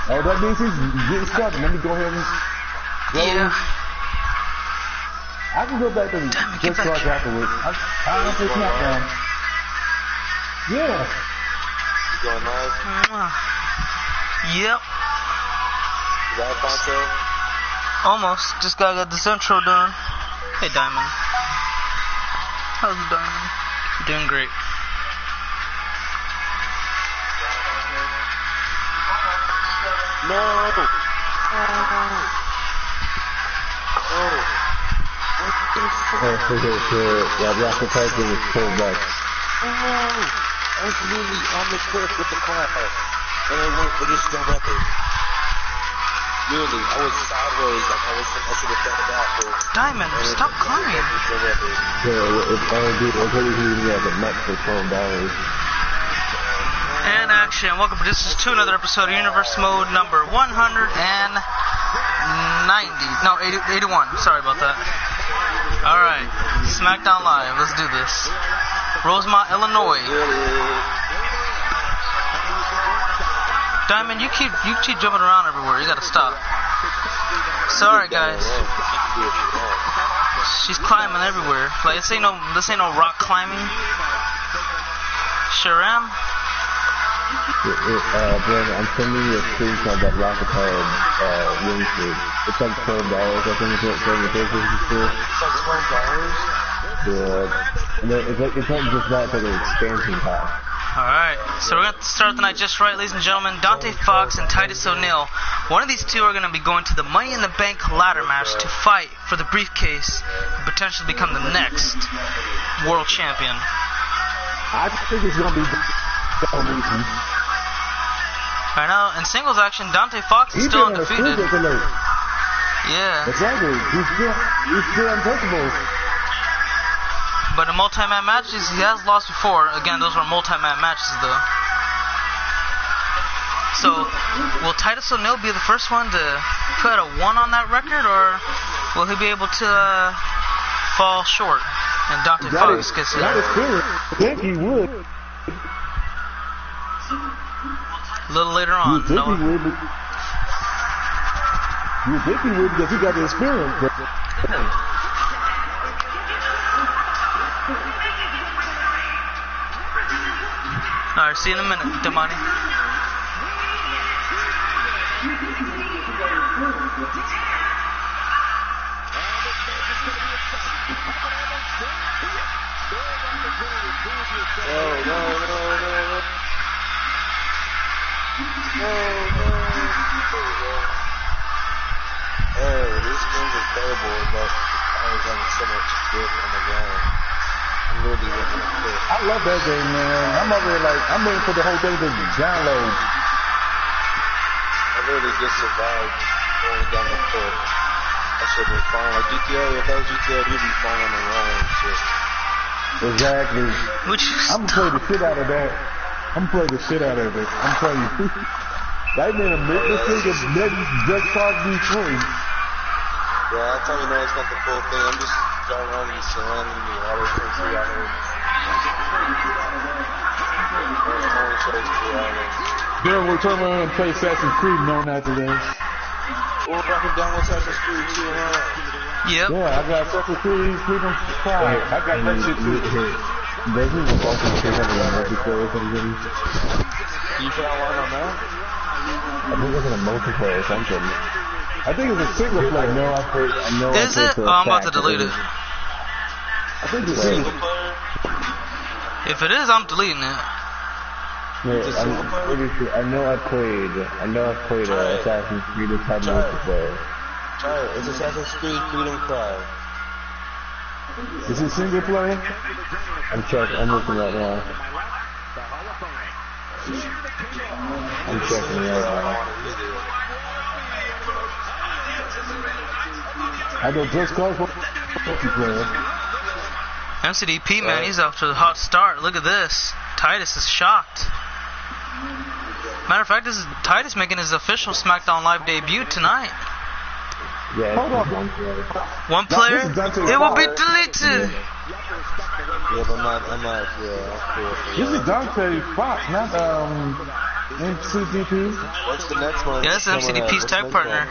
Oh, that means he's getting stuck. Let me go ahead and go. Yeah. I can go back to just start afterwards. I don't think SmackDown. Yeah. You going live? Yep. You got Poncho? Almost. Just gotta get this intro done. Hey, Diamond. How's it, Diamond? You're doing great. No! Yeah, Rocket Tyson was pulled back. I was literally on the cliff with the car. And it just drove up it. Literally, I was sideways, like I should have done that. Diamond, stop climbing. Yeah, it's the next for $12. And action. Welcome to another episode of Universe Mode number 190. No, 81. Sorry about that. Alright. SmackDown Live. Let's do this. Rosemont, Illinois. Diamond, you keep jumping around everywhere. You gotta stop. Sorry, guys. She's climbing everywhere. Like this ain't no rock climbing. Sure am. Brandon, I'm sending you a screenshot that Rocket Powered wingsuit. It's like $12, I think it's what the business is for. It's like $12? Yeah. It's not just that, it's like an expansion pack. Alright, so we're going to start the night just right, ladies and gentlemen. Dante Fox and Titus O'Neil. One of these two are going to be going to the Money in the Bank ladder match to fight for the briefcase and potentially become the next world champion. I think it's going to be Right now, in singles action, Dante Fox is still undefeated. Yeah. Exactly. He's still untouchable. But in multi-man matches, he has lost before. Again, those were multi-man matches, though. So, will Titus O'Neil be the first one to put a 1 on that record, or will he be able to fall short? And Dante Fox gets it. I think he would. A little later on. You think he would because he got the experience. But alright, see you in a minute, Damani. No. Oh, this game's incredible, but I was having so much grip on the ground. I'm really looking at this. I love that game, man. I'm waiting for the whole thing to download. I really just survived going down the cliff. I should have been falling. Like GTA, if that was GTA, you'd be falling around and shit. Exactly. I'm gonna play the shit out of that. I'm telling you. That man admit this thing is maybe just called me free. Yeah, that's how you know it's not the full thing. I'm just driving around in the sand and the water for 3 hours. Then we'll turn around and play Assassin's Creed known after that. Well, I can download Assassin's Creed too, huh? Yep. Yeah, I got Assassin's Creed Freedom Pride. I got that shit too. There's a Assassin's Creed before everybody. You put online on that? I think it's in a multiplayer or something. I think it's a single player. Is it? Oh, I'm about to delete it. I think it's single player. If it is, I'm deleting it. Yeah, I'm pretty sure. I know I played Assassin's Creed this time multiplayer. Try it. It's Assassin's Creed Freedom Cry. Is it single player? I'm checking. I'm looking right now. I'm checking right now. I know Just Cause multiplayer. MCDP, man, he's off to a hot start. Look at this. Titus is shocked. Matter of fact, this is Titus making his official SmackDown Live debut tonight. Yeah, hold on. One player? It will be deleted. Yeah, but I'm not, yeah. This is Dante Fox, not, MCDP? What's the next one? Yes, MCDP's tag partner.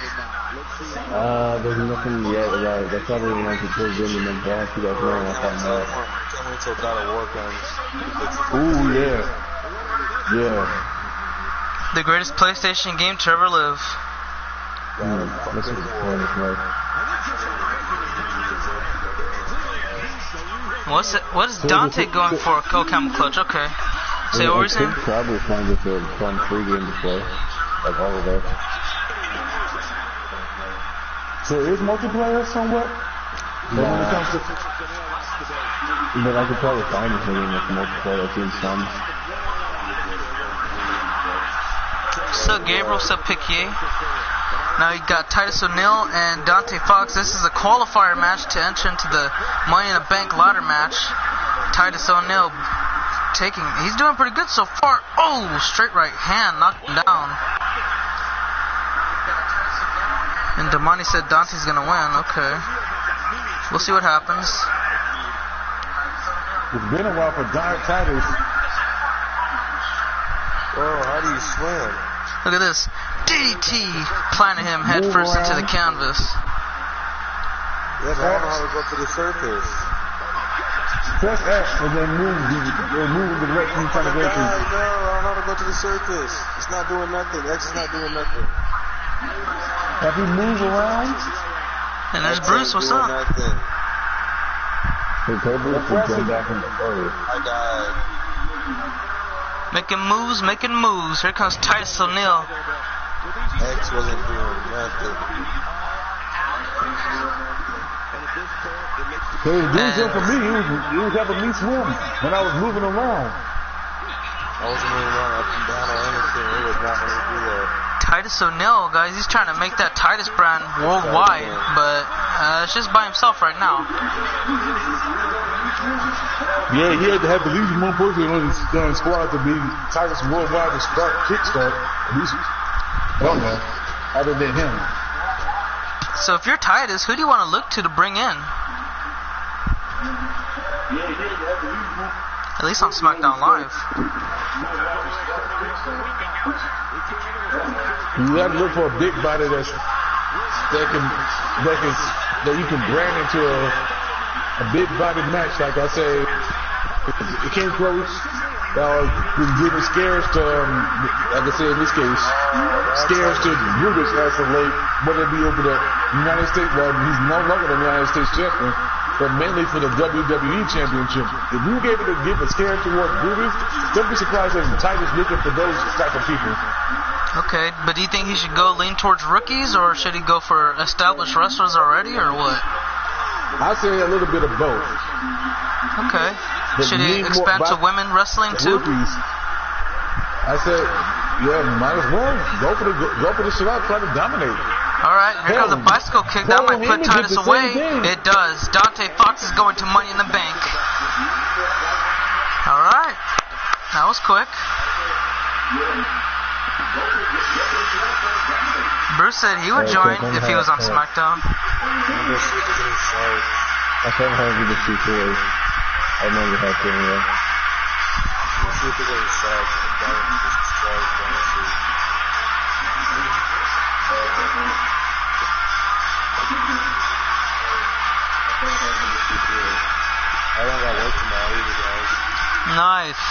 There's nothing yet about it. That's probably when I can put in the next boss. You guys know I find out. Can't wait till God of War comes. Ooh, yeah. Yeah. The greatest PlayStation game to ever live. This is fun, What is Dante going for? Oh, Camel Clutch, okay. Say what were you saying? I could probably find this a fun free game to play. Like all of that. So is multiplayer somewhat? But when it comes to... But I could probably find this game with multiplayer. I've seen some. What's up, Gabriel? What's up, Piquier? Now you got Titus O'Neil and Dante Fox. This is a qualifier match to enter into the Money in the Bank ladder match. Titus O'Neil he's doing pretty good so far. Oh, straight right hand, knocked him down. And Damani said Dante's gonna win. Okay, we'll see what happens. It's been a while for Titus. Oh, how do you swim? Look at this. DDT planted him head first into the canvas. Yeah, but I don't know how to go to the surface. Press X and then move in the direction you're trying to go to. No, I don't know how to go to the surface. It's not doing nothing. X is not doing nothing. Have you moved around? And there's Bruce. What's up? Nothing. Hey, Bruce will come back in the story. I died. Making moves. Here comes Titus O'Neil. X wasn't doing nothing. So he was doing something for me. He was helping me swim when I was moving around. I wasn't moving around up and down or anything. It was not going to do that. Titus O'Neil, guys, he's trying to make that Titus brand worldwide, but it's just by himself right now. Yeah, he had to have at least one person on his squad to be Titus worldwide to start kickstart. At least one man, other than him. So if you're Titus, who do you want to look to bring in? At least on SmackDown Live. You have to look for a big body that you can brand into a big body match. Like I say, it came close. Been giving scares to, like I said in this case, scares to Brutus as of late, whether it be over the United States, well, he's no longer the United States champion, but mainly for the WWE Championship. If you were able to give a scare towards Brutus, don't be surprised if Titus looking for those type of people. Okay, but do you think he should go lean towards rookies, or should he go for established wrestlers already, or what? I say a little bit of both. Okay. Should he expand to women wrestling too? Rookies. I said, yeah, might as well go for the shit out, try to dominate. All right, here comes a bicycle kick. That might put Titus away. It does. Dante Fox is going to Money in the Bank. All right, that was quick. Bruce said he would join if he was on SmackDown. I can't have you the two toys. I remember that thing, yeah. Let's see if there's any sides. I don't got work tomorrow either, guys. Nice.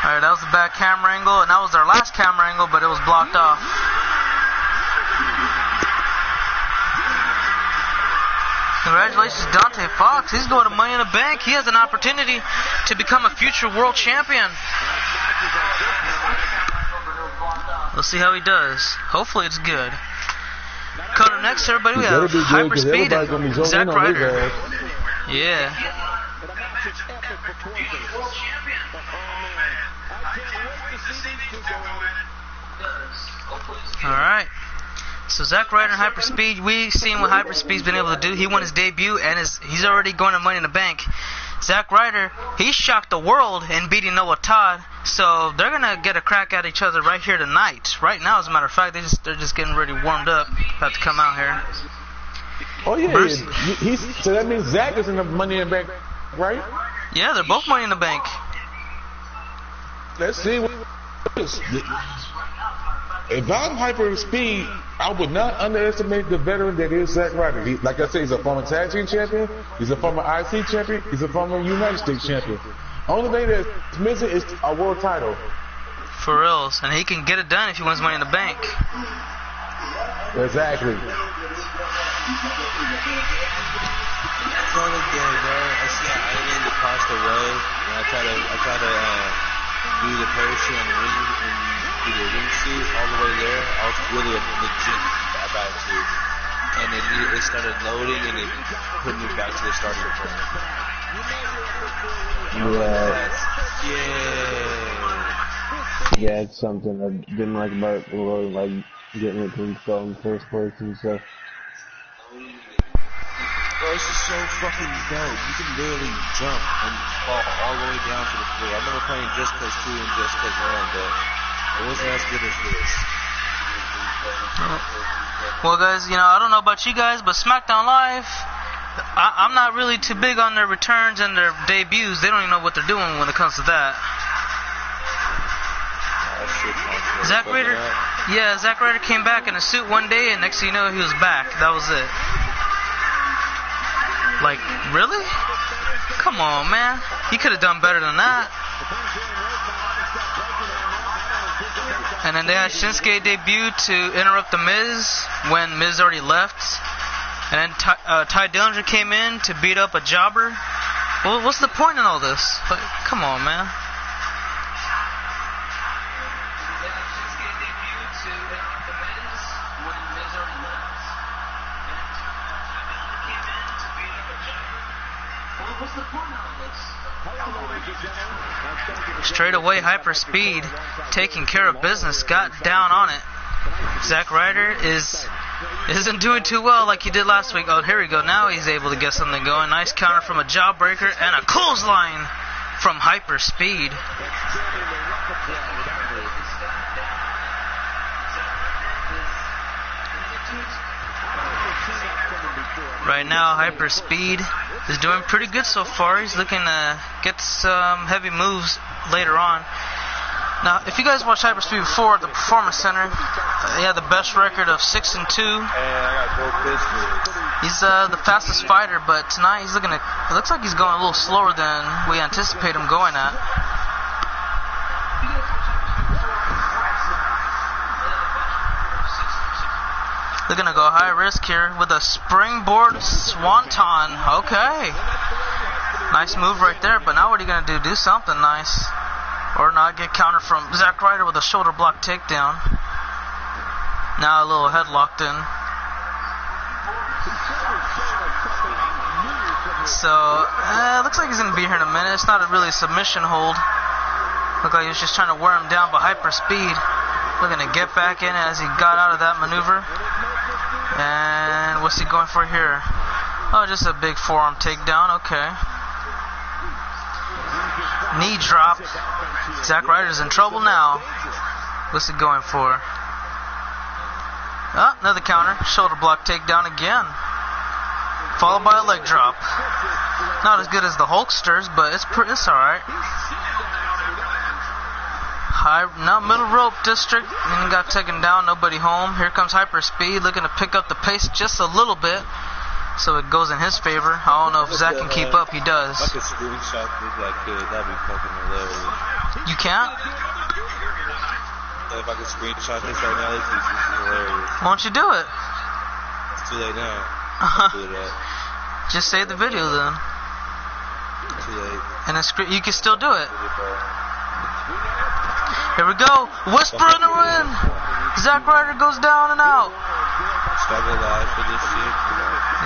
Alright, that was the back camera angle, and that was our last camera angle, but it was blocked off. Congratulations, Dante Fox. He's going to Money in the Bank. He has an opportunity to become a future world champion. We'll see how he does. Hopefully it's good. Coming up next, everybody, we have Hyperspeed and Zack Ryder. Yeah. Alright. So Zack Ryder and Hyperspeed, we've seen what Hyperspeed's been able to do. He won his debut and he's already going to Money in the Bank. Zack Ryder, he shocked the world in beating Noah Todd. So they're gonna get a crack at each other right here tonight. Right now, as a matter of fact, they're just getting ready, warmed up, about to come out here. Oh yeah, Bruce, so that means Zack is in the Money in the Bank, right? Yeah, they're both Money in the Bank. let's see what if I'm hyper speed, I would not underestimate the veteran that is Zack Ryder. Like I say, he's a former tag team champion, he's a former IC champion, he's a former United States champion. Only thing that's missing is a world title. For reals, and he can get it done if he wins Money in the Bank. Exactly. Another game, bro. I see an island across the way, and I try to do the parachute on the ring and do the ring suit all the way there. I was really legit about to, and it started loading and it put me back to the starting point. Yeah, it's something I didn't like about it, like getting it to install in the first place and stuff. Bro, this is so fucking dope. You can literally jump and fall all the way down to the floor. I remember playing Just Cause 2 and Just Cause 1, but it wasn't as good as this. Well, guys, I don't know about you guys, but SmackDown Live, I'm not really too big on their returns and their debuts. They don't even know what they're doing when it comes to that. Zack Ryder came back in a suit one day, and next thing you know, he was back. That was it. Like, really? Come on, man. You could have done better than that. And then they had Shinsuke debut to interrupt The Miz when Miz already left. And then Ty Dillinger came in to beat up a jobber. Well, what's the point in all this? Like, come on, man. Straight away, Hyper Speed, taking care of business, got down on it. Zack Ryder isn't doing too well like he did last week. Oh, here we go. Now he's able to get something going. Nice counter from a jawbreaker and a clothesline from Hyper Speed. Right now, Hyper Speed is doing pretty good so far. He's looking to get some heavy moves later on. Now, if you guys watched Hyper Speed before at the Performance Center, he had the best record of 6-2. He's the fastest fighter, but tonight he's looking at. It looks like he's going a little slower than we anticipate him going at. They're going to go high risk here with a springboard swanton. Okay. Nice move right there, but now what are you going to do? Do something nice. Or not get countered from Zack Ryder with a shoulder block takedown. Now a little head locked in. So, looks like he's going to be here in a minute. It's not really a submission hold. Looked like he was just trying to wear him down, but Hyper Speed looking to get back in as he got out of that maneuver. And what's he going for here? Oh, just a big forearm takedown. Okay. Knee drop. Zack Ryder's in trouble now. What's he going for? Oh, another counter. Shoulder block takedown again. Followed by a leg drop. Not as good as the Hulksters, but it's alright. Middle rope district, and he got taken down, nobody home. Here comes Hyper Speed, looking to pick up the pace just a little bit, so it goes in his favor. I don't know if Zack can keep up, he does. I could screenshot this like that'd be fucking hilarious. You can't? If I could screenshot this right now, this is hilarious. Why don't you do it? It's too late now. I'll do that. Just save the video then. Too late. And then you can still do it. Here we go. Whisper in the wind. Zack Ryder goes down and out.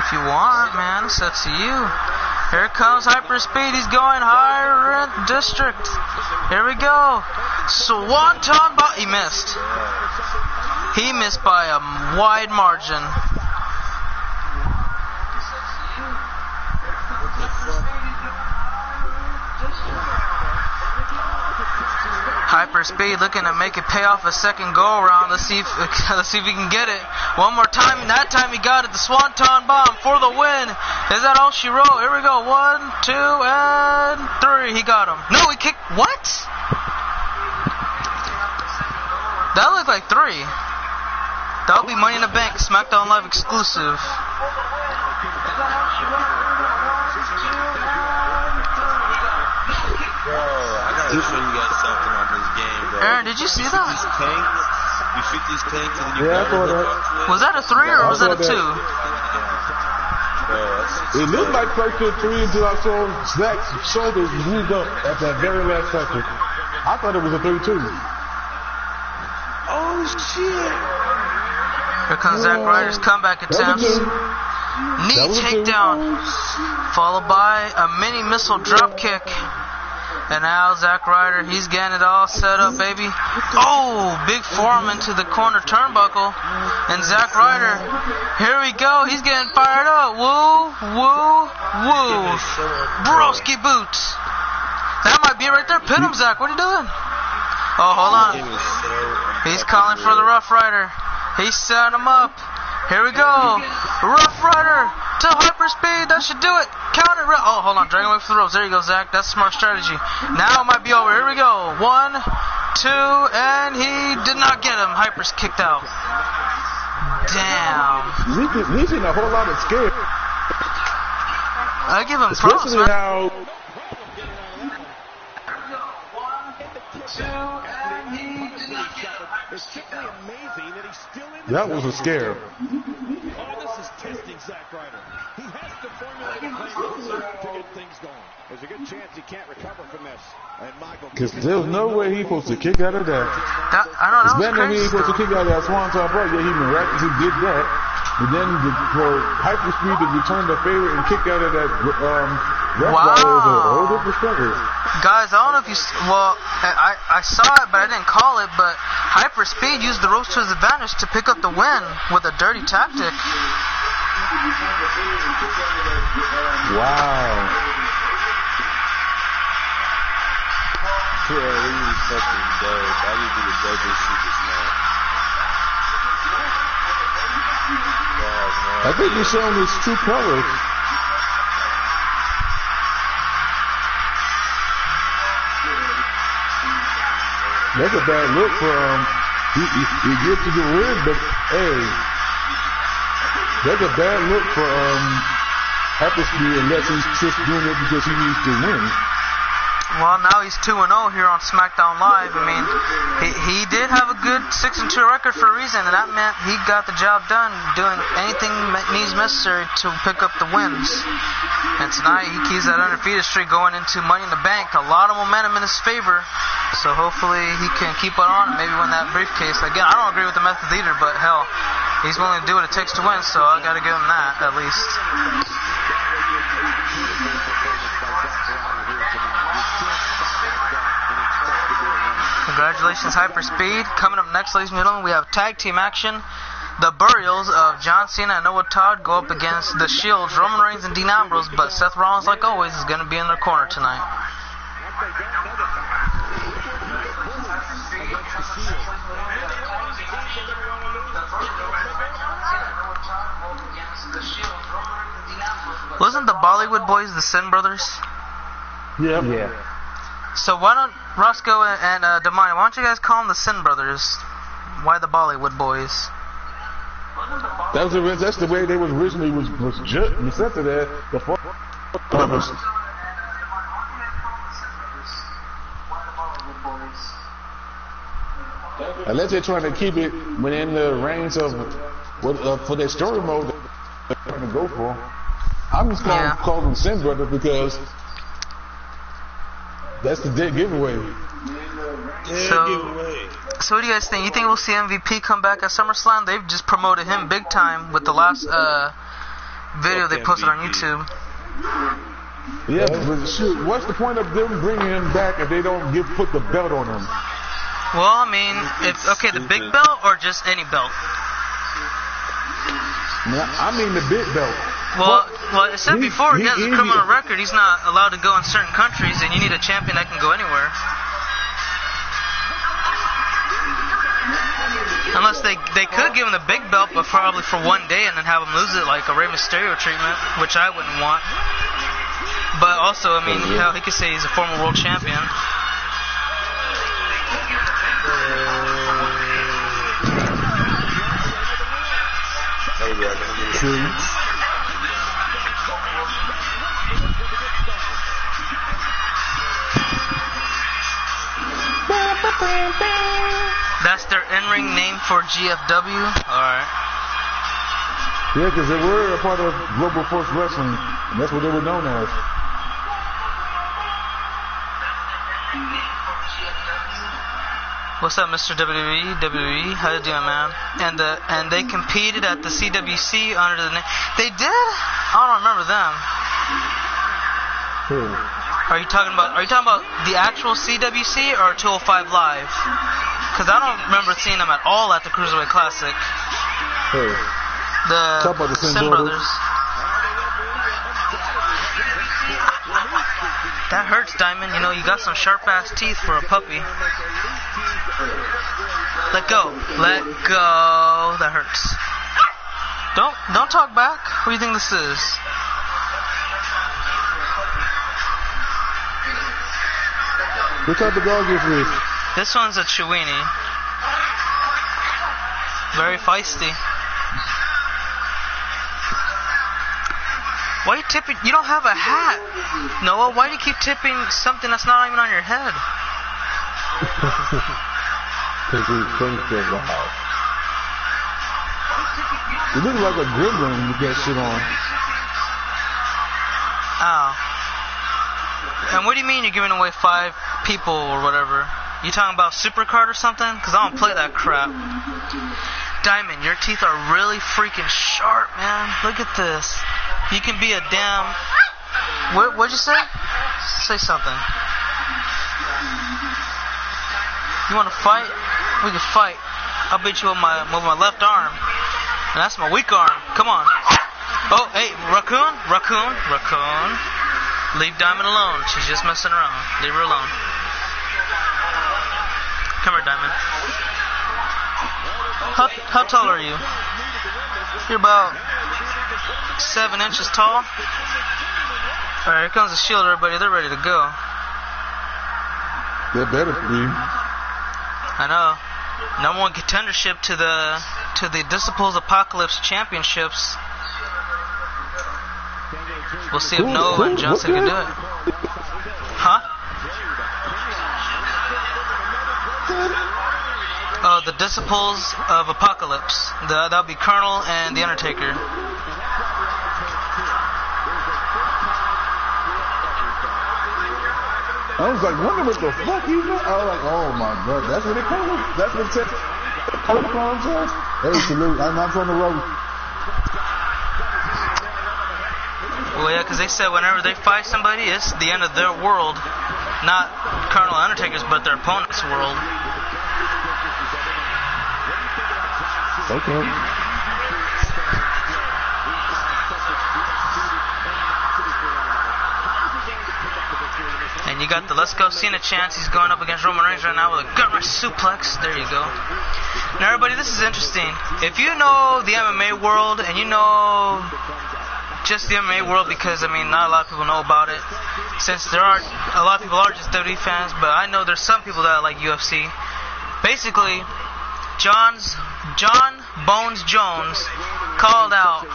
If you want, man, it's up to you. Here comes Hyper Speed. He's going higher rent district. Here we go. Swanton bomb. He missed. He missed by a wide margin. Hyper Speed looking to make it pay off a second go around. Let's see if we can get it. One more time, and that time he got it. The Swanton Bomb for the win. Is that all she wrote? Here we go. 1, 2, and 3. He got him. No, he kicked. What? That looked like 3. That'll be Money in the Bank, SmackDown Live exclusive. Bro, I gotta show you guys something on this game, bro. Aaron, did you see that? You shoot these tanks and then you Yeah, I saw that. Was that a 3 or was that a 2? It looked like close to a 3 until I saw Zach's shoulders moved up at that very last second. I thought it was a 3-2. Oh shit! Here comes Zack Ryder's comeback attempts. Knee takedown, followed by a mini missile drop kick. And now Zack Ryder, he's getting it all set up, baby. Oh, big forearm into the corner turnbuckle. And Zack Ryder, here we go. He's getting fired up. Woo, woo, woo. Broski boots. That might be it right there. Pin him, Zack. What are you doing? Oh, hold on. He's calling for the Rough Rider. He's setting him up. Here we go. Rough Rider to hyperspeed. That should do it. Count it. Oh, hold on. Dragging away from the ropes. There you go, Zack. That's smart strategy. Now it might be over. Here we go. 1, 2, and he did not get him. Hyper's kicked out. Damn. He's in a whole lot of scare. I give him props, Especially man. how... That was a scare. Oh, this is testing Zack Ryder. He has to formulate a plan to get things going. There's a good chance he can't recover from this. And Michael, Because there's no way he's supposed to kick out of that. I don't know. It's That better than was he's supposed to crazy. kick out of that Swanton Bar. Yeah, he miraculously did that. But then for hyperspeed to return the favor and kick out of that Rough Rider is a whole different struggle. Guys, I don't know if you... Well, I saw it, but I didn't call it. But Hyperspeed used the ropes to his advantage to pick up the win with a dirty tactic. Wow. Too early, fucking dope. I need to do the dopest shit this man. I think he's showing his true colors. That's a bad look for he gets to the win, but hey, that's a bad look for Hyperspeed unless he's just doing it because he needs to win. Well, now he's 2-0 here on SmackDown Live. I mean, he did have a good 6-2 record for a reason, and that meant he got the job done, doing anything needs necessary to pick up the wins. And tonight he keeps that undefeated streak going into Money in the Bank. A lot of momentum in his favor, so hopefully he can keep it on and maybe win that briefcase. Again, I don't agree with the methods either, but hell, he's willing to do what it takes to win, so I got to give him that at least. Congratulations, Hyperspeed. Coming up next, ladies and gentlemen, we have tag team action. The burials of John Cena and Noah Todd go up against the Shields, Roman Reigns and Dean Ambrose, but Seth Rollins, like always, is going to be in their corner tonight. Wasn't the Bollywood Boys the Sin Brothers? Yep. Yeah. So why don't Roscoe and Damani, why don't you guys call them the Sin Brothers? Why the Bollywood Boys? That's the way they was originally was set to that. The purpose. Unless they're trying to keep it within the range of what for their story mode they're trying to go for. I'm just going to call them Sin Brothers because that's the dead giveaway. So what do you guys think? You think we'll see MVP come back at SummerSlam? They've just promoted him big time with the last video they posted on YouTube. Yeah, but shoot, what's the point of them bringing him back if they don't put the belt on him? Well, I mean, the big belt or just any belt? I mean the big belt. Well, it said before he has a criminal record. He's not allowed to go in certain countries, and you need a champion that can go anywhere. Unless they could give him the big belt, but probably for one day, and then have him lose it like a Rey Mysterio treatment, which I wouldn't want. But also, I mean, hell, he could say he's a former world champion. feel you. That's their in-ring name for GFW? Alright. Yeah, because they were a part of Global Force Wrestling, and that's what they were known as. What's up, Mr. WWE? How you doing, man? And they competed at the CWC under the name. They did? I don't remember them. Who? Are you talking about the actual CWC or 205 Live? Because I don't remember seeing them at all at the Cruiserweight Classic. Who? The Sin Brothers. That hurts, Diamond. You know, you got some sharp-ass teeth for a puppy. Let go. Let go. That hurts. Don't talk back. What do you think this is? What type of dog is this? This one's a Chiweenie. Very feisty. Why are you tipping? You don't have a hat. Noah, why do you keep tipping something that's not even on your head? Because he thinks there's a house. You look like a gremlin with that shit on. Oh. And what do you mean you're giving away 5 people or whatever? You talking about Supercard or something? Because I don't play that crap. Diamond, your teeth are really freaking sharp, man. Look at this. You can be a damn... What'd you say? Say something. You want to fight? We can fight. I'll beat you with my left arm. And that's my weak arm. Come on. Oh, hey, Raccoon. Leave Diamond alone. She's just messing around. Leave her alone. Come here, Diamond. How tall are you? You're about 7 inches tall. Alright, here comes the Shield, everybody. They're ready to go. They're better for you. I know. Number 1 contendership to the Disciples Apocalypse Championships. We'll see if Noah and Johnson can do it. Huh? Oh, the Disciples of Apocalypse. That'll be Colonel and The Undertaker. I was like, wondering what the fuck you know? I was like, oh my god, that's what it comes. That's what it says. Hey, salute. I'm not on the road. Well, yeah, because they said whenever they fight somebody, it's the end of their world. Not Colonel Undertaker's, but their opponent's world. Okay. And you got the Let's Go Cena chance. He's going up against Roman Reigns right now with a gut-wrench suplex. There you go. Now, everybody, this is interesting. If you know the MMA world, and you know just the MMA world, because, I mean, not a lot of people know about it, since there are a lot of people are just WWE fans, but I know there's some people that like UFC. Basically, John Bones Jones called out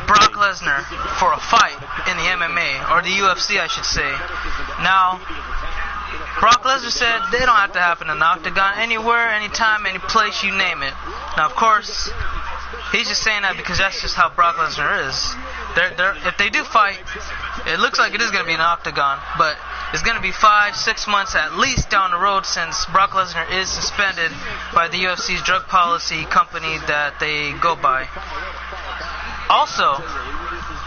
Brock Lesnar for a fight in the MMA, or the UFC I should say. Now, Brock Lesnar said they don't have to happen in the octagon, anywhere, anytime, any place, you name it. Now, of course, he's just saying that because that's just how Brock Lesnar is. If they do fight, it looks like it is going to be an octagon, but it's going to be 5-6 months at least down the road, since Brock Lesnar is suspended by the UFC's drug policy company that they go by. Also,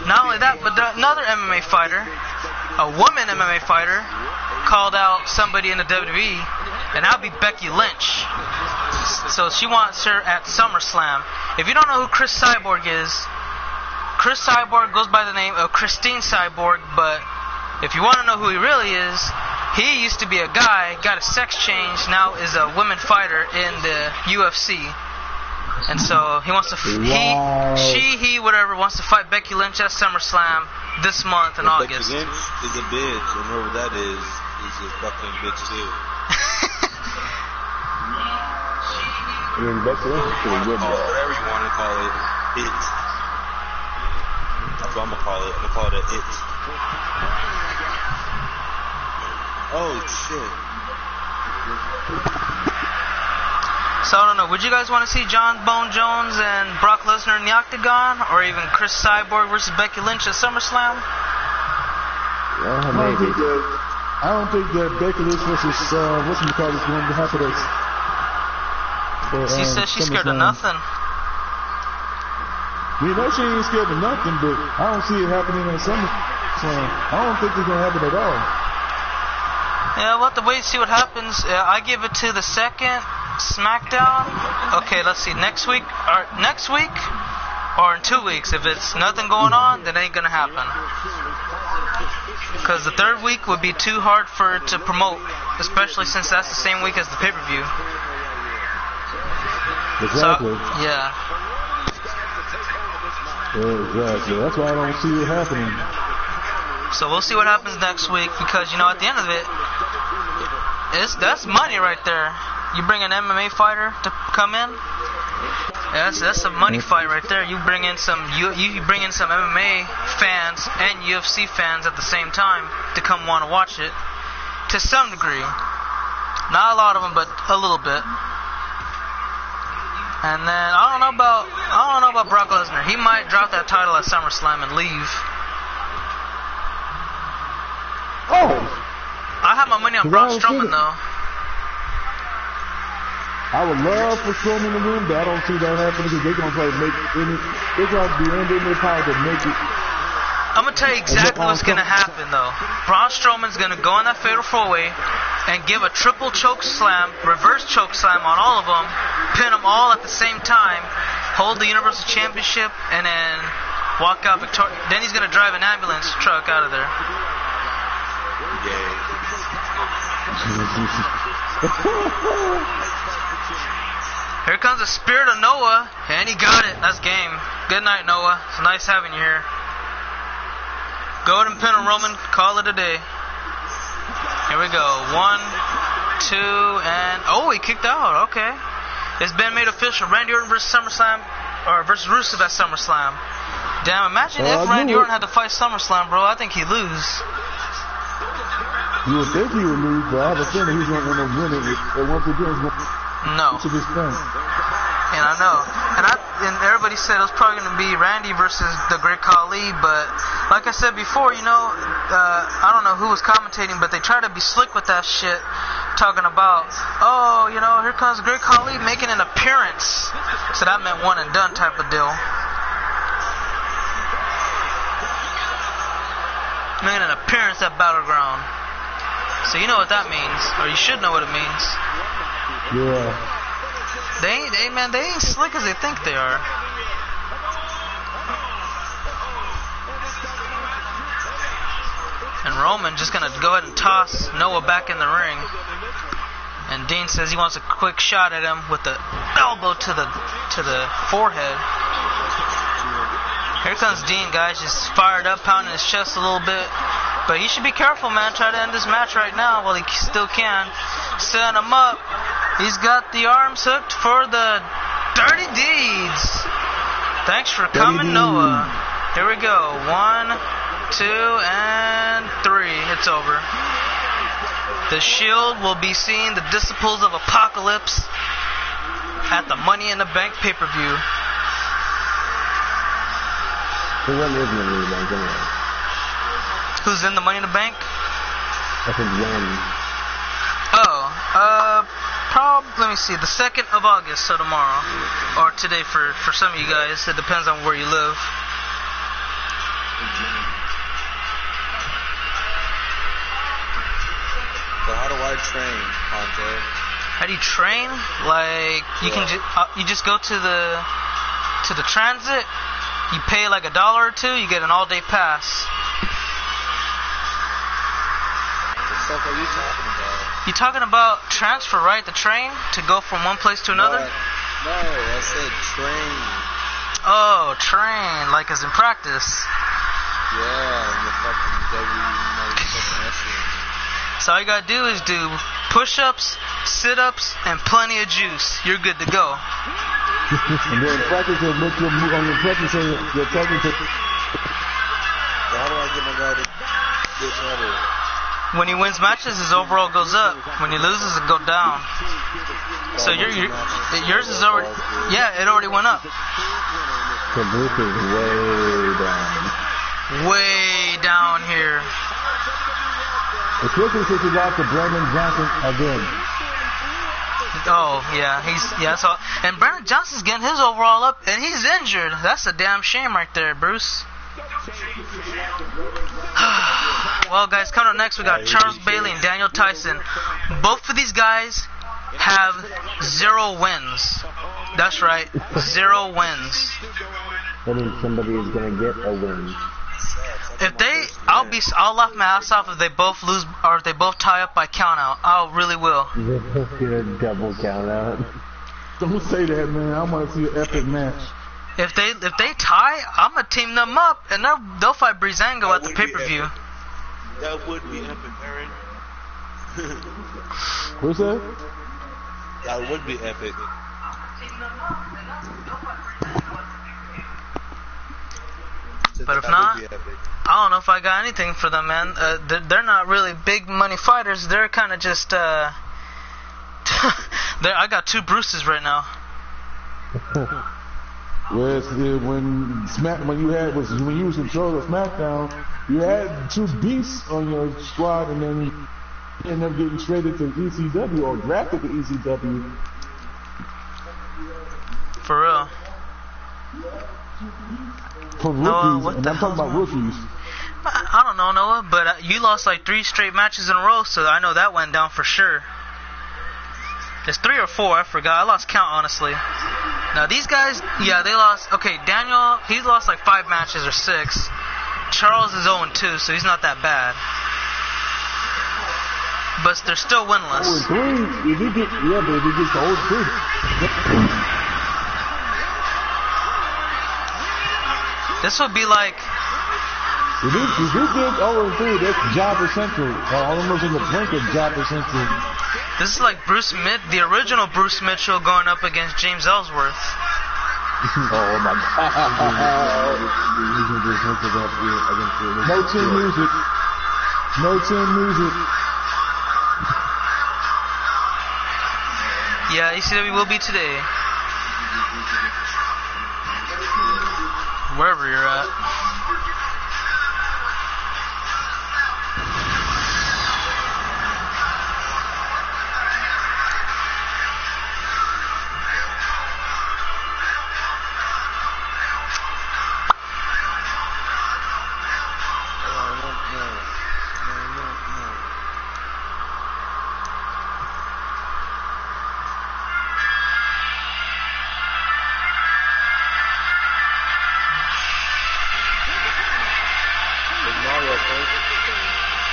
not only that, but another MMA fighter, a woman MMA fighter, called out somebody in the WWE, and that'll be Becky Lynch. So she wants her at SummerSlam. If you don't know who Chris Cyborg is, Chris Cyborg goes by the name of Christine Cyborg, but if you want to know who he really is, he used to be a guy, got a sex change, now is a woman fighter in the UFC. And so he wants to, he, whatever, wants to fight Becky Lynch at SummerSlam this month in August. Becky Lynch is a bitch, and whoever that is a fucking bitch too. I mean, Becky Lynch is pretty good, though. Whatever you want to call it, bitch. That's what I'm gonna call it. I'm gonna call it an it. Oh shit. So I don't know. Would you guys want to see John Bone Jones and Brock Lesnar in the Octagon, or even Chris Cyborg versus Becky Lynch at SummerSlam? Maybe. I don't think that Becky Lynch versus whatchamacallit is going to happen at. She said she's scared of nothing. We know she ain't scared of nothing, but I don't see it happening at SummerSlam. I don't think it's going to happen at all. Yeah, we'll have to wait and see what happens. I give it to the second SmackDown. Okay, let's see. Next week or in 2 weeks. If it's nothing going on, then it ain't going to happen. Because the third week would be too hard for it to promote, especially since that's the same week as the pay-per-view. Exactly. So, yeah. Exactly. That's why I don't see it happening. So we'll see what happens next week, because, you know, at the end of it, that's money right there. You bring an MMA fighter to come in, that's a money fight right there. You bring in some MMA fans and UFC fans at the same time to come want to watch it, to some degree. Not a lot of them, but a little bit. And then I don't know about Brock Lesnar. He might drop that title at SummerSlam and leave. Oh! I have my money on Braun Strowman though. I would love for Strowman to win, but I don't see that happening because they're going to try to make it. They're going to be under their power to make it. I'm going to tell you exactly what's going to happen though. Braun Strowman's going to go in that fatal 4-way and give a triple choke slam, reverse choke slam on all of them, pin them all at the same time, hold the Universal Championship, and then walk out victorious. Then he's going to drive an ambulance truck out of there. Here comes the spirit of Noah, and he got it. That's game. Good night, Noah. It's nice having you here. Go ahead and pin him, Roman. Call it a day. Here we go. 1, 2, and oh, he kicked out. Okay. It's been made official. Randy Orton versus SummerSlam, or versus Rusev at SummerSlam. Damn, imagine if Randy Orton had to fight SummerSlam, bro. I think he'd lose. You would think he would lose, but I have a feeling he's going to end up winning it. And once again, he's going No. to this thing. And I know. And everybody said it was probably going to be Randy versus the Great Khali, but like I said before, you know, I don't know who was commentating, but they try to be slick with that shit, talking about, oh, you know, here comes Great Khali making an appearance. So that meant one and done type of deal. Making an appearance at Battleground. So you know what that means, or you should know what it means. Yeah. They ain't slick as they think they are. And Roman just gonna go ahead and toss Noah back in the ring. And Dean says he wants a quick shot at him with the elbow to the forehead. Here comes Dean, guys, just fired up, pounding his chest a little bit. But he should be careful, man. Try to end this match right now while he still can. Setting him up. He's got the arms hooked for the dirty deeds. Thanks for coming, Noah. Here we go. 1, 2, and 3. It's over. The Shield will be seeing the disciples of Apocalypse at the Money in the Bank pay-per-view. Who's in the Money in the Bank? I think when. Let me see, the 2nd of August, so tomorrow. Or today for some of you guys. It depends on where you live. So how do I train, Andre? How do you train? Like, you just go to the transit, you pay like $1 or $2, you get an all-day pass. What the fuck are you talking about? You talking about transfer, right? The train to go from one place to another? No, I said train. Oh, train, like as in practice. Yeah, in the fucking wrestling. So all you gotta do is do push-ups, sit-ups, and plenty of juice. You're good to go. And then practice will make your move on your practice. Your technical. expecting my guy to get better. When he wins matches, his overall goes up. When he loses, it goes down. So yours is already, yeah, it already went up. So Bruce is way down. Way down here. Especially since he lost to Brandon Johnson again. Oh yeah, so and Brandon Johnson's getting his overall up, and he's injured. That's a damn shame right there, Bruce. Well, guys, coming up next, we got Charles Bailey and Daniel Tyson. Both of these guys have 0 wins. That's right, 0 wins. That means somebody is gonna get a win. If they, I'll laugh my ass off if they both lose or if they both tie up by count out. I really will. Get a double count out. Don't say that, man. I want to see an epic match. If they tie, I'm gonna team them up and they'll fight Breezango at the pay-per-view. That would be epic, Aaron. What's that? That would be epic. But if not, I don't know if I got anything for them, man. They're not really big money fighters. They're kind of just. I got 2 Bruces right now. Whereas when you was in control of SmackDown, you had 2 beasts on your squad, and then you ended up getting traded to ECW or drafted to ECW. For real. For rookies, Noah, and I'm talking about rookies. I don't know, Noah, but you lost like 3 straight matches in a row, so I know that went down for sure. It's 3 or 4, I forgot. I lost count, honestly. Now, these guys, yeah, they lost. Okay, Daniel, he's lost like 5 matches or 6. Charles is 0-2, so he's not that bad. But they're still winless. 0-3, if he gets to 0-3. This would be like. If you get 0-3, that's Jobber Central. Almost in the brink of Jobber Central. This is like the original Bruce Mitchell going up against James Ellsworth. Oh my God. No team music. No team music. Yeah, ECW will be today. Wherever you're at.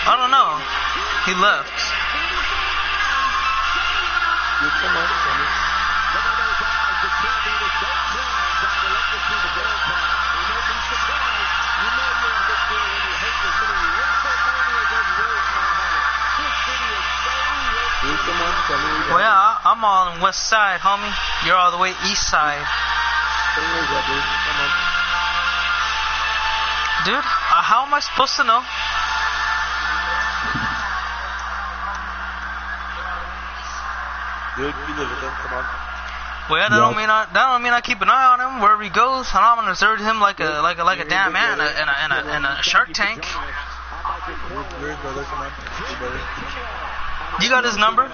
I don't know. He left. Well, yeah, I'm all on west side, homie. You're all the way east side. Dude, how am I supposed to know? Dude, you live with him, come on. Well, yeah, that don't mean I keep an eye on him wherever he goes. And I'm gonna observe him like a damn man in a Shark Tank. You got his number?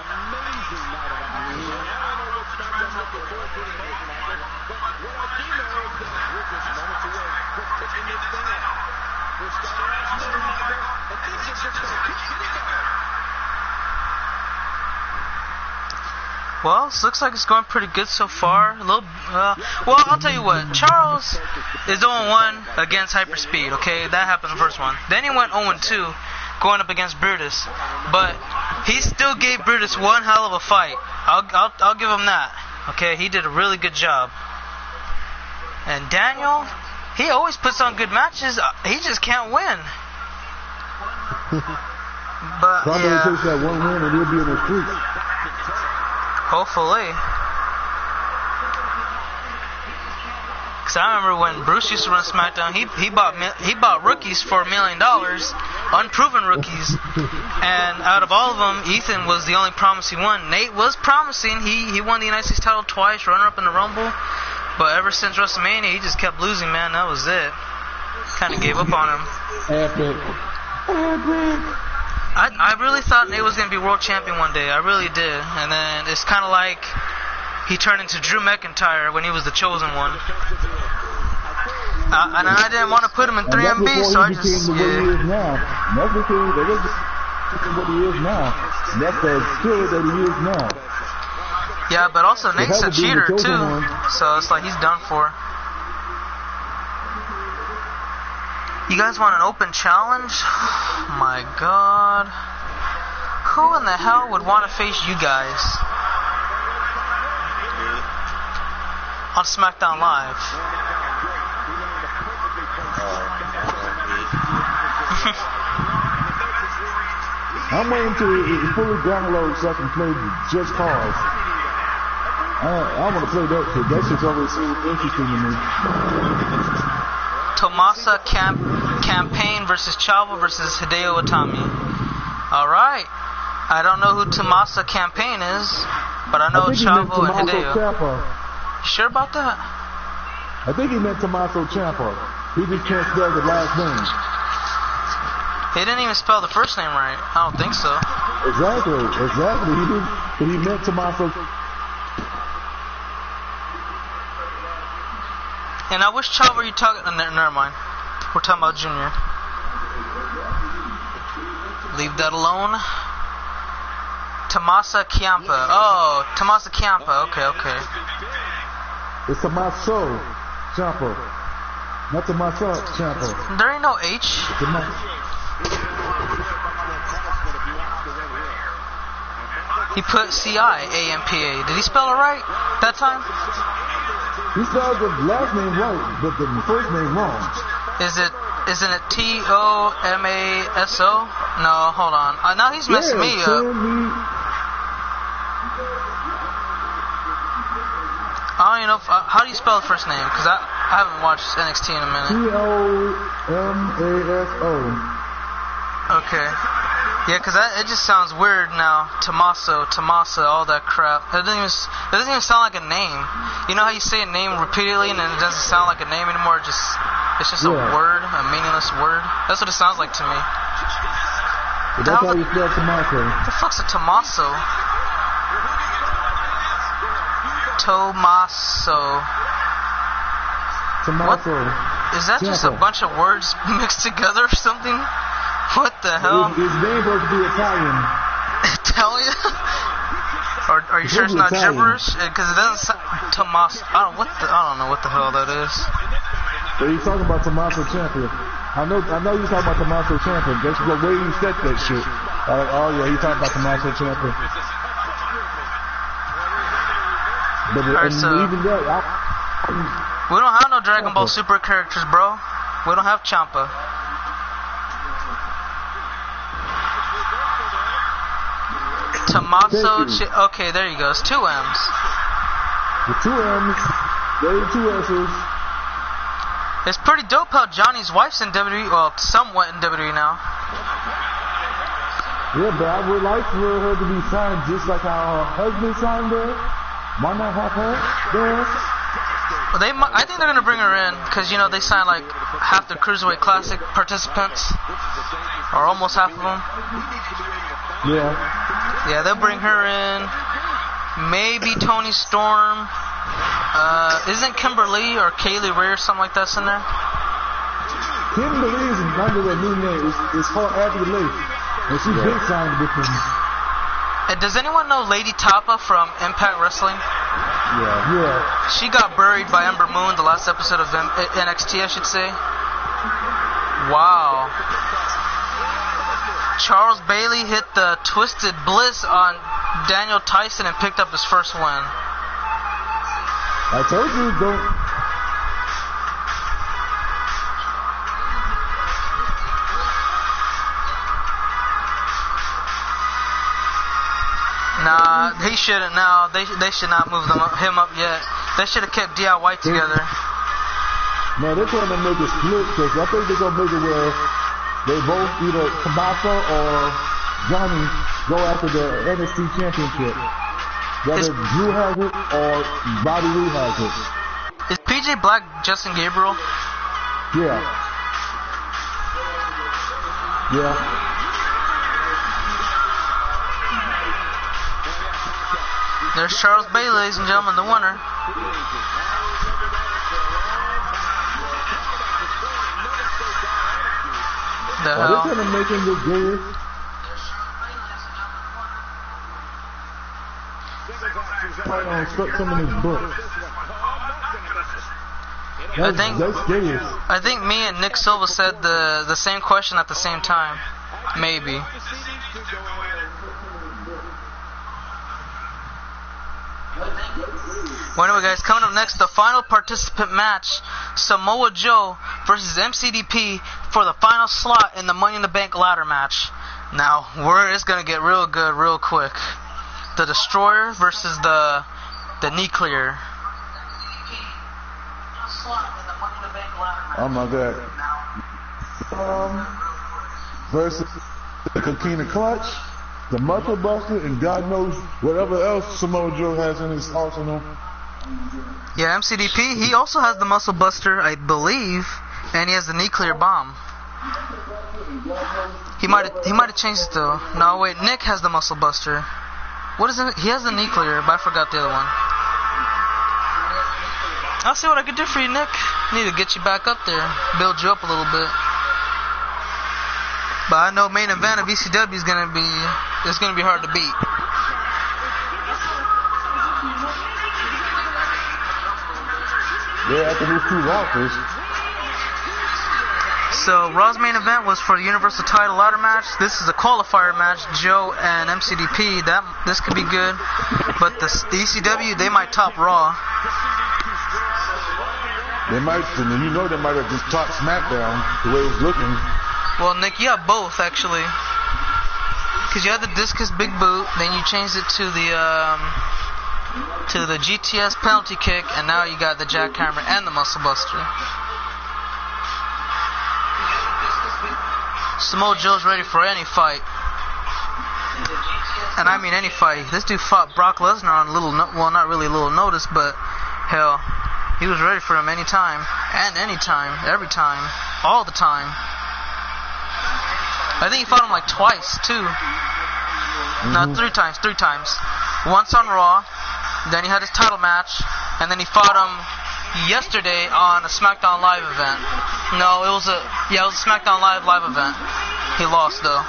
Well, this looks like it's going pretty good so far. A little, well, I'll tell you what. Charles is 0-1 against Hyperspeed. Okay, that happened the first one. Then he went 0-2, going up against Brutus. But he still gave Brutus one hell of a fight. I'll give him that. Okay, he did a really good job. And Daniel, he always puts on good matches. He just can't win. But Probably takes that one win and he'll be in the streets. Hopefully. Cause I remember when Bruce used to run SmackDown, he bought rookies for $1 million, unproven rookies, and out of all of them, Ethan was the only promising one. Nate was promising. He won the United States title twice, runner-up in the Rumble, but ever since WrestleMania, he just kept losing. Man, that was it. Kind of gave up on him. Epic. I really thought Nate was gonna be world champion one day. I really did, and then it's kind of like he turned into Drew McIntyre when he was the chosen one. And I didn't want to put him in 3MB, so I just, what he is now. That's because that is what he is now. That's the spirit that he is now. Yeah, but also Nate's a cheater too, so it's like he's done for. You guys want an open challenge? My God. Who in the hell would want to face you guys on SmackDown Live? I'm waiting to fully download so I can play Just Cause. I want to play that shit. That shit's always seemed interesting to me. Tomasa Campaign versus Chavo versus Hideo Itami. Alright. I don't know who Tomasa Campaign is, but I know Chavo and Hideo. Ciampa. You sure about that? I think he meant Tommaso Ciampa. He just can't spell the last name. He didn't even spell the first name right. I don't think so. Exactly. He didn't, but he meant Tommaso. And I wish Chavo you talking. Never mind. We're talking about Junior. Leave that alone. Tomasa Ciampa. Oh, Tomasa Ciampa. Okay. It's Tommaso Ciampa. Not Tommaso Ciampa. There ain't no H. He put C-I-A-M-P-A. Did he spell it right that time? He spelled the last name right, but the first name wrong. Isn't it T-O-M-A-S-O? No, hold on. Now he's messing me up. I don't even know how do you spell the first name? Because I haven't watched NXT in a minute. T-O-M-A-S-O. Okay. Yeah, because it just sounds weird now. Tomasa, all that crap. It doesn't even sound like a name. You know how you say a name repeatedly and then it doesn't sound like a name anymore? It's just a word, a meaningless word. That's what it sounds like to me. But that's how you spell Tommaso. What the fuck's a Tommaso? Tommaso. What? Is that just a bunch of words mixed together or something? What the hell? His name supposed to be Italian. Italian? Are you sure it's not gibberish? Because it doesn't sound... Tomas... I don't know what the hell that is. So he's talking about Tommaso Ciampa. I know you're talking about Tommaso Ciampa. That's the way you said that shit. Oh yeah, he's talking about Tommaso Ciampa. But even that... we don't have no Dragon Ball Super characters, bro. We don't have Ciampa. Tommaso, okay, there you go. It's 2 M's. The 2 M's, there are 2 S's. It's pretty dope how Johnny's wife's in WWE, well, somewhat in WWE now. Yeah, but I would like for her to be signed just like how her husband signed her. Why not have her there? Well, I think they're going to bring her in because, you know, they signed like half the Cruiserweight Classic participants, or almost half of them. Yeah, they'll bring her in. Maybe Toni Storm. Isn't Kimberly or Kaylee Ray or something like that's in there? Kimberly is under that new name. It's called Abby Lake. And she's been signed with them. Does anyone know Lady Tapa from Impact Wrestling? Yeah. She got buried by Ember Moon the last episode of NXT, I should say. Wow. Charles Bailey hit the Twisted Bliss on Daniel Tyson and picked up his first win. I told you, don't. Nah, he shouldn't. Now they should not move him up yet. They should have kept DIY together. Man, they're trying to make it split because I think they're gonna make it where they both either Kamasa or Johnny go after the NXT championship. Whether Drew has it or Bobby Roode has it. Is PJ Black Justin Gabriel? Yeah. Yeah. There's Charles Bay, ladies and gentlemen, the winner. The hell? They're trying to make him look good. Trying to instruct some of his books. That's serious. I think me and Nick Silva said the same question at the same time. Maybe. Well, anyway, guys, coming up next, the final participant match, Samoa Joe versus MCDP for the final slot in the Money in the Bank ladder match. Now, it's going to get real good real quick. The Destroyer versus the Nuclear. Oh my God. Versus the Coquina Clutch, the Muscle Buster, and God knows whatever else Samoa Joe has in his arsenal. Yeah, MCDP, he also has the Muscle Buster, I believe, and he has the Nuclear Bomb. He might have changed it though. No, wait, Nick has the Muscle Buster. What is it? He has the Nuclear, but I forgot the other one. I'll see what I can do for you, Nick. Need to get you back up there, build you up a little bit. But I know main event of ECW is gonna be hard to beat. Yeah, after these two losses. So Raw's main event was for the Universal Title ladder match. This is a qualifier match, Joe and MCDP. This could be good, but the ECW, they might top Raw. They might, and you know they might have just topped SmackDown the way it was looking. Well, Nick, you have both actually, because you had the Discus Big Boot, then you changed it to the GTS penalty kick, and now you got the Jackhammer and the Muscle Buster. Samoa Joe's ready for any fight. And I mean any fight. This dude fought Brock Lesnar on not really little notice, but hell, he was ready for him anytime. And anytime. Every time. All the time. I think he fought him like twice, too. No, three times. Once on Raw, then he had his title match, and then he fought him yesterday on a SmackDown Live event. No, it was a SmackDown Live event. He lost though.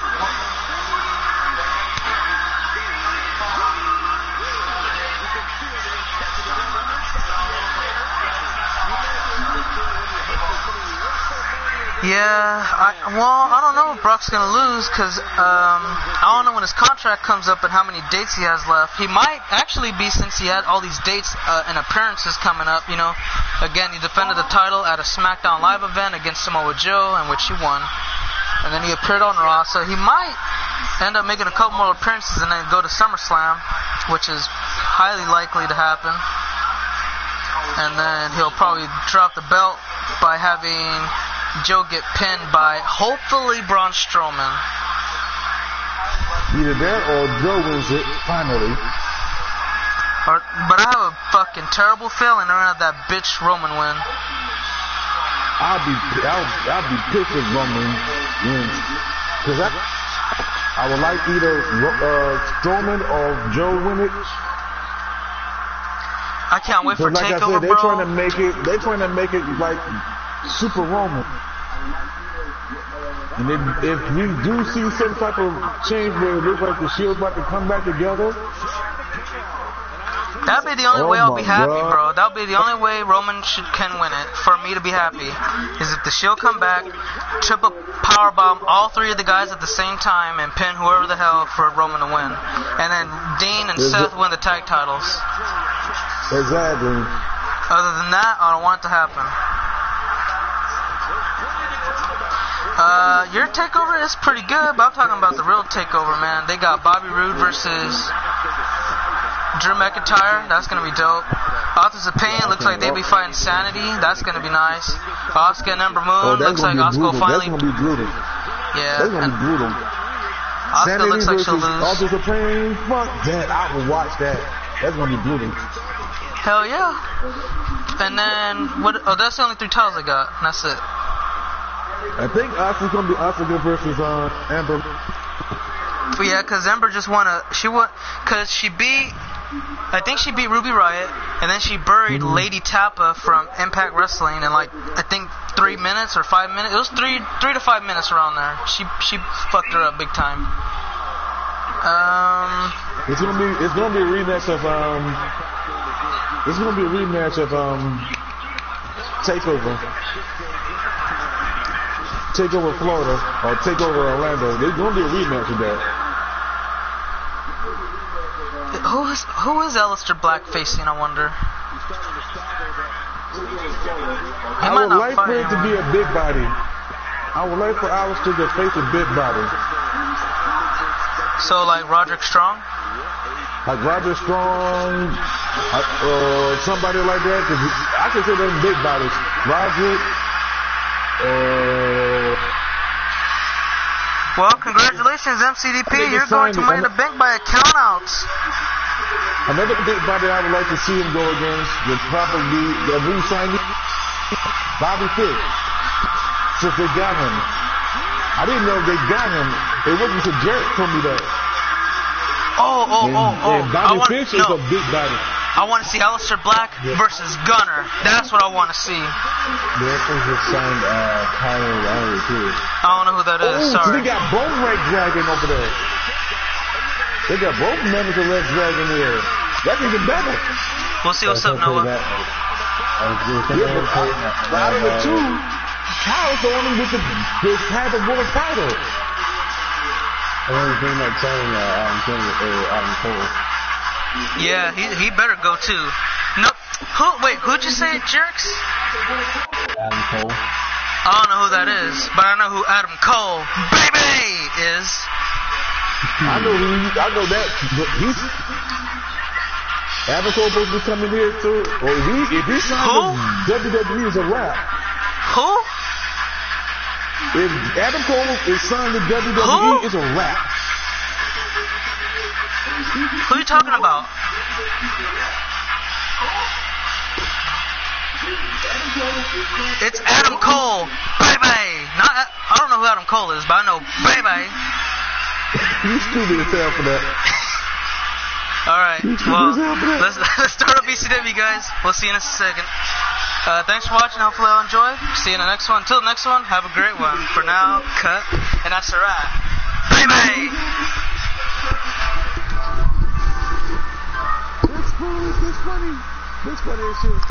Yeah, I don't know if Brock's gonna lose because I don't know when his contract comes up and how many dates he has left. He might actually be, since he had all these dates and appearances coming up. You know, again, he defended the title at a SmackDown Live event against Samoa Joe, in which he won, and then he appeared on Raw. So he might end up making a couple more appearances and then go to SummerSlam, which is highly likely to happen. And then he'll probably drop the belt by having Joe get pinned by, hopefully, Braun Strowman. Either that or Joe wins it, finally. But I have a fucking terrible feeling they're gonna have that bitch Roman win. I'll be pissed if Roman wins. Because I would like either Strowman or Joe win it. I can't wait for like TakeOver, they're trying to make it like Super Roman. And if we do see some type of change where it looks like the Shield's about to come back together, that'd be the only way I'll be happy, bro. That'll be the only way Roman can win it for me to be happy. Is if the Shield come back, triple powerbomb all three of the guys at the same time and pin whoever the hell for Roman to win. And then Dean and Seth win the tag titles. Exactly. Other than that, I don't want it to happen. Your takeover is pretty good, but I'm talking about the real takeover, man. They got Bobby Roode versus Drew McIntyre. That's gonna be dope. Authors of Pain looks like they be fighting Sanity. That's gonna be nice. Asuka and Ember Moon. Looks like Asuka will finally. That's gonna be brutal. Yeah. That's gonna be brutal. Asuka looks like she'll lose. Authors of Pain. Fuck that. I will watch that. That's gonna be brutal. Hell yeah. And then what? Oh, that's the only 3 titles I got. And that's it. I think Asuka's gonna be Asuka versus Ember. But yeah, cause Ember just cause she beat. I think she beat Ruby Riott, and then she buried Lady Tappa from Impact Wrestling in like I think 3 minutes or 5 minutes. It was 3 to 5 minutes around there. She fucked her up big time. It's gonna be a rematch of Takeover Florida or Takeover Orlando. There's gonna be a rematch of that. Who is Aleister Black facing, I wonder? I would like for it to be a big body. I would like for Aleister to face a big body. So like Roderick Strong? Like Roderick Strong, somebody like that. Cause I consider them big bodies. Roderick. Well, congratulations, MCDP. You're going to Money in the Bank by a count-out. Another big body I would like to see him go against would probably be the new signing, Bobby Fish. Since they got him. I didn't know they got him. It wasn't so Jarrett told me that. And Bobby Fish is a big body. I want to see Aleister Black versus Gunner. That's what I want to see. They just signed Kyle O'Reilly too. I don't know who that is. Sorry. So they got both Red Dragon over there. They got both members of Red Dragon there. That's even better. We'll see what's up, Noah. Out of the two, Kyle's the one with the type of world title. I was thinking about signing Adam Cole. Yeah, he better go too. No, who'd you say, Jerks? Adam Cole. I don't know who that is, but I know who Adam Cole, baby, is. I know that. But Adam Cole supposed to be coming here too. Or if he signed WWE is a wrap. Who? If Adam Cole is signed to WWE, it's a wrap. Who are you talking about? It's Adam Cole, baby. I don't know who Adam Cole is, but I know baby. You stupid as hell for that. All right, well, let's start up ECW, guys. We'll see you in a second. Thanks for watching. Hopefully I'll enjoy. See you in the next one. Until the next one, have a great one. For now, cut, and that's a wrap. Baby. That's funny as shit.